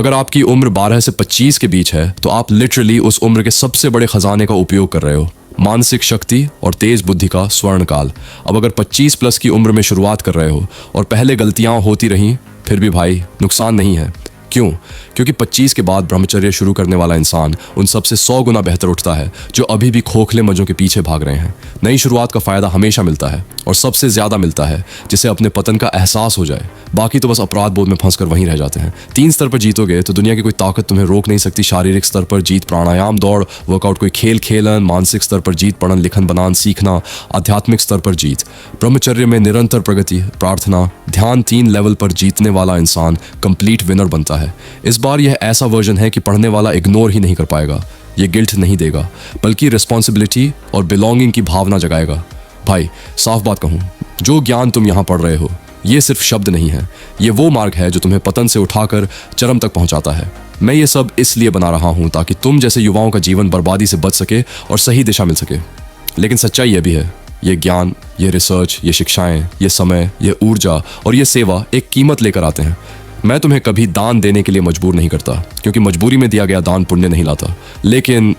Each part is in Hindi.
अगर आपकी उम्र 12 से 25 के बीच है तो आप लिटरली उस उम्र के सबसे बड़े खजाने का उपयोग कर रहे हो, मानसिक शक्ति और तेज बुद्धि का स्वर्ण काल। अब अगर 25 प्लस की उम्र में शुरुआत कर रहे हो और पहले गलतियां होती रहीं, फिर भी भाई नुकसान नहीं है। क्यों? क्योंकि 25 के बाद ब्रह्मचर्य शुरू करने वाला इंसान उन सबसे 100 गुना बेहतर उठता है जो अभी भी खोखले मजों के पीछे भाग रहे हैं। नई शुरुआत का फायदा हमेशा मिलता है और सबसे ज्यादा मिलता है जिसे अपने पतन का एहसास हो जाए। बाकी तो बस अपराध बोध में फंसकर वहीं रह जाते हैं। 3 स्तर पर जीतोगे तो दुनिया की कोई ताकत तुम्हें रोक नहीं सकती। शारीरिक स्तर पर जीत, प्राणायाम, दौड़, वर्कआउट, कोई खेल खेलन। मानसिक स्तर पर जीत, पढ़न लिखन बनान सीखना। आध्यात्मिक स्तर पर जीत, ब्रह्मचर्य में निरंतर प्रगति, प्रार्थना, ध्यान। 3 लेवल पर जीतने वाला इंसान कंप्लीट विनर बनता है। इस बार यह ऐसा वर्जन है कि पढ़ने वाला इग्नोर ही नहीं कर पाएगा। ये गिल्ट नहीं देगा बल्कि रिस्पॉन्सिबिलिटी और बिलोंगिंग की भावना जगाएगा। भाई साफ बात कहूँ, जो ज्ञान तुम यहाँ पढ़ रहे हो ये सिर्फ शब्द नहीं है, ये वो मार्ग है जो तुम्हें पतन से उठाकर चरम तक पहुंचाता है। मैं ये सब इसलिए बना रहा हूँ ताकि तुम जैसे युवाओं का जीवन बर्बादी से बच सके और सही दिशा मिल सके। लेकिन सच्चाई यह भी है, ये ज्ञान, ये रिसर्च, ये शिक्षाएं, ये समय, ये ऊर्जा और ये सेवा एक कीमत लेकर आते हैं। मैं तुम्हें कभी दान देने के लिए मजबूर नहीं करता, क्योंकि मजबूरी में दिया गया दान पुण्य नहीं लाता। लेकिन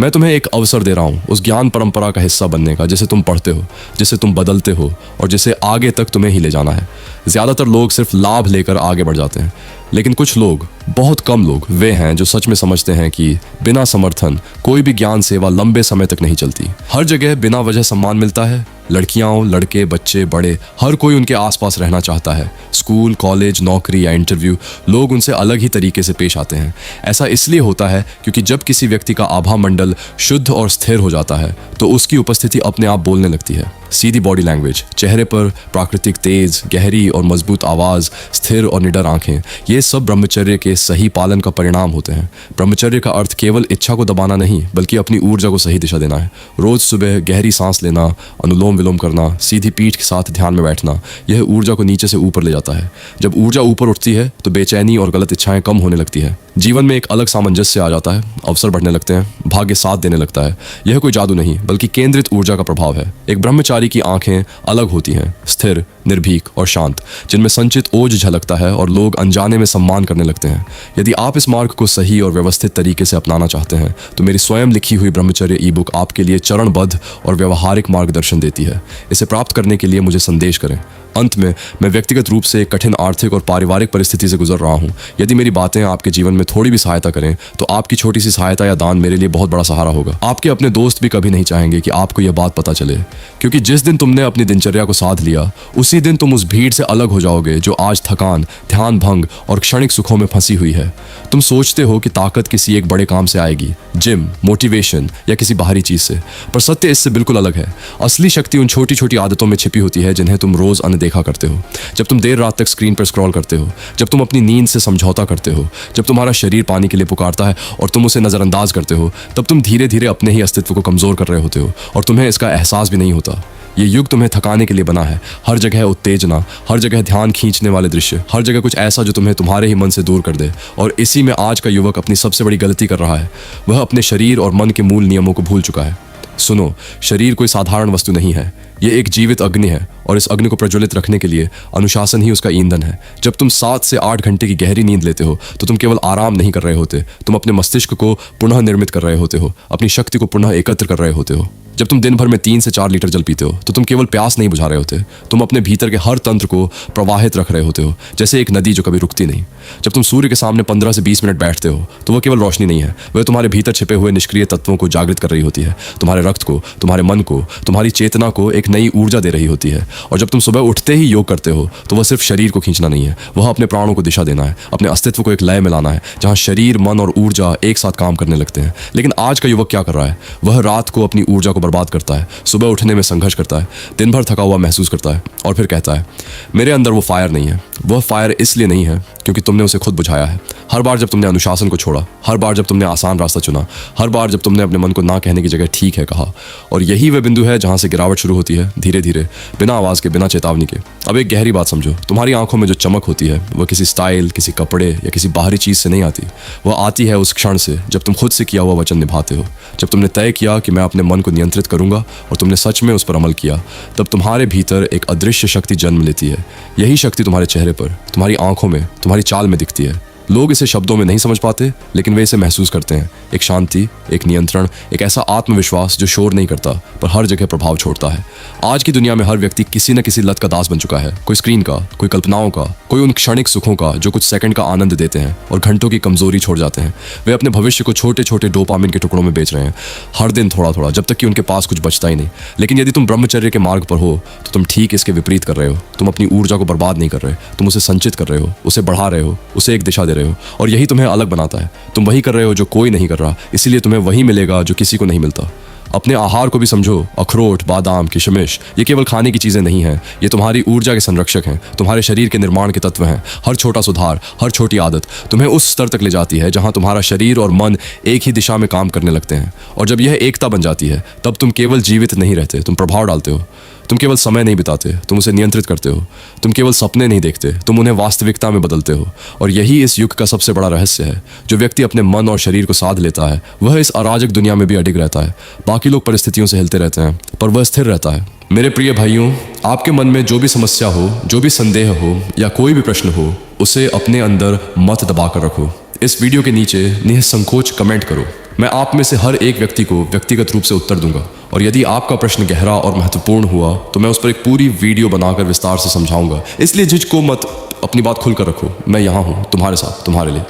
मैं तुम्हें एक अवसर दे रहा हूँ उस ज्ञान परंपरा का हिस्सा बनने का जिसे तुम पढ़ते हो, जिसे तुम बदलते हो और जिसे आगे तक तुम्हें ही ले जाना है। ज़्यादातर लोग सिर्फ लाभ लेकर आगे बढ़ जाते हैं, लेकिन कुछ लोग, बहुत कम लोग वे हैं जो सच में समझते हैं कि बिना समर्थन कोई भी ज्ञान सेवा लंबे समय तक नहीं चलती। हर जगह बिना वजह सम्मान मिलता है। लड़कियां, लड़के, बच्चे, बड़े, हर कोई उनके आसपास रहना चाहता है। स्कूल, कॉलेज, नौकरी या इंटरव्यू, लोग उनसे अलग ही तरीके से पेश आते हैं। ऐसा इसलिए होता है क्योंकि जब किसी व्यक्ति का आभा मंडल शुद्ध और स्थिर हो जाता है तो उसकी उपस्थिति अपने आप बोलने लगती है। सीधी बॉडी लैंग्वेज, चेहरे पर प्राकृतिक तेज, गहरी और मजबूत आवाज़, स्थिर और निडर आंखें, ये सब ब्रह्मचर्य के सही पालन का परिणाम होते हैं। ब्रह्मचर्य का अर्थ केवल इच्छा को दबाना नहीं बल्कि अपनी ऊर्जा को सही दिशा देना है। रोज सुबह गहरी सांस लेना, अनुलोम विलोम करना, सीधी पीठ के साथ ध्यान में बैठना, यह ऊर्जा को नीचे से ऊपर ले जाता है। जब ऊर्जा ऊपर उठती है तो बेचैनी और गलत इच्छाएं कम होने लगती है। जीवन में एक अलग सामंजस्य आ जाता है, अवसर बढ़ने लगते हैं, भाग्य साथ देने लगता है। यह कोई जादू नहीं बल्कि केंद्रित ऊर्जा का प्रभाव है। एक ब्रह्मचारी की आंखें अलग होती हैं, स्थिर, निर्भीक और शांत, जिनमें संचित ओज झलकता है और लोग अनजाने में सम्मान करने लगते हैं। यदि आप इस मार्ग को सही और व्यवस्थित तरीके से अपनाना चाहते हैं तो मेरी स्वयं लिखी हुई ब्रह्मचर्य ई बुक आपके लिए चरणबद्ध और व्यवहारिक मार्गदर्शन देती है। इसे प्राप्त करने के लिए मुझे संदेश करें। अंत में मैं व्यक्तिगत रूप से एक कठिन आर्थिक और पारिवारिक परिस्थिति से गुजर रहा हूँ। यदि मेरी बातें आपके जीवन में थोड़ी भी सहायता करें तो आपकी छोटी सी सहायता या दान मेरे लिए बहुत बड़ा सहारा होगा। आपके अपने दोस्त भी कभी नहीं चाहेंगे कि आपको यह बात पता चले, क्योंकि जिस दिन तुमने अपनी दिनचर्या को साध लिया उसी दिन तुम उस भीड़ से अलग हो जाओगे जो आज थकान, ध्यान भंग और क्षणिक सुखों में फंसी हुई है। तुम सोचते हो कि ताकत किसी एक बड़े काम से आएगी, जिम, मोटिवेशन या किसी बाहरी चीज से, पर सत्य इससे बिल्कुल अलग है। असली शक्ति उन छोटी छोटी आदतों में छिपी होती है जिन्हें तुम रोज देखा करते हो। जब तुम देर रात तक स्क्रीन पर स्क्रॉल करते हो, जब तुम अपनी नींद से समझौता करते हो, जब तुम्हारा शरीर पानी के लिए पुकारता है और तुम उसे नजरअंदाज करते हो, तब तुम धीरे धीरे अपने ही अस्तित्व को कमजोर कर रहे होते हो और तुम्हें इसका एहसास भी नहीं होता। ये युग तुम्हें थकाने के लिए बना है। हर जगह उत्तेजना, हर जगह ध्यान खींचने वाले दृश्य, हर जगह कुछ ऐसा जो तुम्हें तुम्हारे ही मन से दूर कर दे। और इसी में आज का युवक अपनी सबसे बड़ी गलती कर रहा है। वह अपने शरीर और मन के मूल नियमों को भूल चुका है। सुनो, शरीर कोई साधारण वस्तु नहीं है, ये एक जीवित अग्नि है और इस अग्नि को प्रज्वलित रखने के लिए अनुशासन ही उसका ईंधन है। जब तुम 7 से 8 घंटे की गहरी नींद लेते हो तो तुम केवल आराम नहीं कर रहे होते, तुम अपने मस्तिष्क को पुनः निर्मित कर रहे होते हो, अपनी शक्ति को पुनः एकत्र कर रहे होते हो। जब तुम दिन भर में 3 से 4 लीटर जल पीते हो तो तुम केवल प्यास नहीं बुझा रहे होते, तुम अपने भीतर के हर तंत्र को प्रवाहित रख रहे होते हो, जैसे एक नदी जो कभी रुकती नहीं। जब तुम सूर्य के सामने 15 से 20 मिनट बैठते हो तो वह केवल रोशनी नहीं है, वह तुम्हारे भीतर छिपे हुए निष्क्रिय तत्वों को जागृत कर रही होती है, तुम्हारे रक्त को, तुम्हारे मन को, तुम्हारी चेतना को एक नई ऊर्जा दे रही होती है। और जब तुम सुबह उठते ही योग करते हो तो वह सिर्फ शरीर को खींचना नहीं है, वह अपने प्राणों को दिशा देना है, अपने अस्तित्व को एक लय में लाना है जहाँ शरीर, मन और ऊर्जा एक साथ काम करने लगते हैं। लेकिन आज का युवक क्या कर रहा है? वह रात को अपनी ऊर्जा को बर्बाद करता है, सुबह उठने में संघर्ष करता है, दिन भर थका हुआ महसूस करता है और फिर कहता है मेरे अंदर वो फायर नहीं है। वह फायर इसलिए नहीं है क्योंकि तुमने उसे खुद बुझाया है। हर बार जब तुमने अनुशासन को छोड़ा, हर बार जब तुमने आसान रास्ता चुना, हर बार जब तुमने अपने मन को ना कहने की जगह ठीक है कहा, और यही वह बिंदु है जहाँ से गिरावट शुरू होती है, धीरे धीरे, बिना आवाज़ के, बिना चेतावनी के। अब एक गहरी बात समझो, तुम्हारी आंखों में जो चमक होती है वह किसी स्टाइल, किसी कपड़े या किसी बाहरी चीज़ से नहीं आती। वह आती है उस क्षण से जब तुम खुद से किया हुआ वचन निभाते हो, जब तुमने तय किया कि मैं अपने मन को नियंत्रित करूंगा और तुमने सच में उस पर अमल किया। तब तुम्हारे भीतर एक अदृश्य शक्ति जन्म लेती है। यही शक्ति तुम्हारे चेहरे पर, तुम्हारी आंखों में, तुम्हारी चाल में दिखती है। लोग इसे शब्दों में नहीं समझ पाते, लेकिन वे इसे महसूस करते हैं। एक शांति, एक नियंत्रण, एक ऐसा आत्मविश्वास जो शोर नहीं करता पर हर जगह प्रभाव छोड़ता है। आज की दुनिया में हर व्यक्ति किसी न किसी लत का दास बन चुका है। कोई स्क्रीन का, कोई कल्पनाओं का, कोई उन क्षणिक सुखों का जो कुछ सेकंड का आनंद देते हैं और घंटों की कमजोरी छोड़ जाते हैं। वे अपने भविष्य को छोटे छोटे डोपामिन के टुकड़ों में बेच रहे हैं, हर दिन थोड़ा थोड़ा, जब तक कि उनके पास कुछ बचता ही नहीं। लेकिन यदि तुम ब्रह्मचर्य के मार्ग पर हो तो तुम ठीक इसके विपरीत कर रहे हो। तुम अपनी ऊर्जा को बर्बाद नहीं कर रहे, तुम उसे संचित कर रहे हो, उसे बढ़ा रहे हो, उसे एक दिशा दे रहे हो, और यही तुम्हें अलग बनाता है। तुम वही कर रहे हो जो कोई नहीं कर रहा, इसीलिए तुम्हें वही मिलेगा जो किसी को नहीं मिलता। अपने आहार को भी समझो। अखरोट, बादाम, किशमिश, ये केवल खाने की चीजें नहीं हैं, ये तुम्हारी ऊर्जा के संरक्षक हैं, तुम्हारे शरीर के निर्माण के तत्व हैं। हर छोटा सुधार, हर छोटी आदत तुम्हें उस स्तर तक ले जाती है जहां तुम्हारा शरीर और मन एक ही दिशा में काम करने लगते हैं। और जब यह एकता बन जाती है, तब तुम केवल जीवित नहीं रहते, तुम प्रभाव डालते हो। तुम केवल समय नहीं बिताते, तुम उसे नियंत्रित करते हो। तुम केवल सपने नहीं देखते, तुम उन्हें वास्तविकता में बदलते हो। और यही इस युग का सबसे बड़ा रहस्य है। जो व्यक्ति अपने मन और शरीर को साध लेता है, वह इस अराजक दुनिया में भी अडिग रहता है। बाकी लोग परिस्थितियों से हिलते रहते हैं, पर वह स्थिर रहता है। मेरे प्रिय भाइयों, आपके मन में जो भी समस्या हो, जो भी संदेह हो या कोई भी प्रश्न हो, उसे अपने अंदर मत दबा कर रखो। इस वीडियो के नीचे निसंकोच कमेंट करो। मैं आप में से हर एक व्यक्ति को व्यक्तिगत रूप से उत्तर दूंगा। और यदि आपका प्रश्न गहरा और महत्वपूर्ण हुआ तो मैं उस पर एक पूरी वीडियो बनाकर विस्तार से समझाऊंगा। इसलिए झिझको मत, अपनी बात खुलकर रखो। मैं यहाँ हूँ तुम्हारे साथ, तुम्हारे लिए।